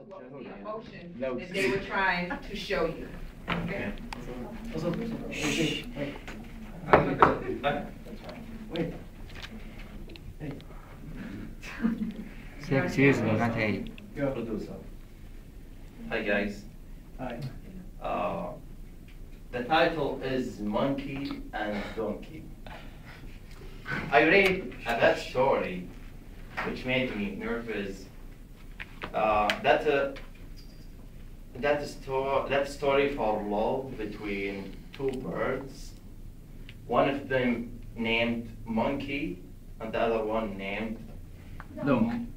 what was the emotion that they were trying to show you. Okay? Wait. Hey. Excuse me, not hey. Producer. Hi guys. Hi. The title is Monkey and Donkey. I read that story, which made me nervous. That story for love between two birds. One of them named Monkey, and the other one named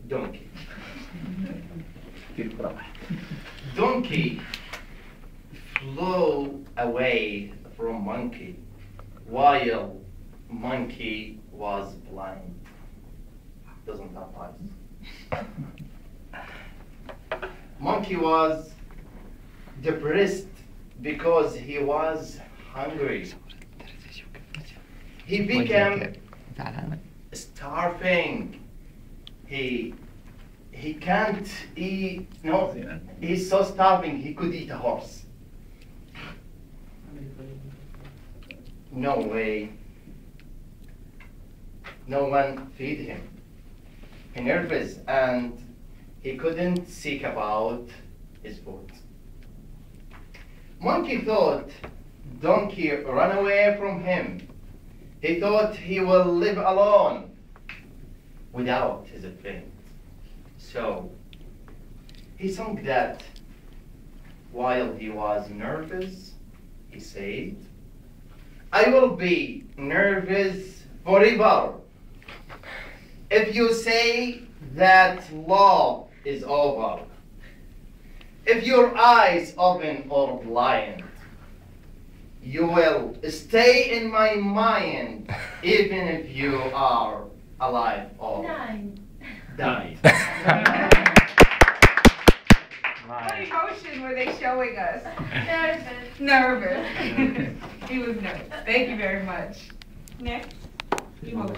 Donkey. Donkey flew away from Monkey while Monkey was blind. Doesn't have eyes. Monkey was depressed because he was hungry. He became starving. He can't eat. No, he's so starving he could eat a horse. No way. No one feed him. He nervous and he couldn't seek about his food. Monkey thought Donkey ran away from him. He thought he will live alone without his friend. So he sung that while he was nervous. He said, I will be nervous forever if you say that love is over. If your eyes open or blind, you will stay in my mind even if you are alive or died. What emotion were they showing us? Nervous. Nervous. He was nervous. Thank you very much. Next. Emotion.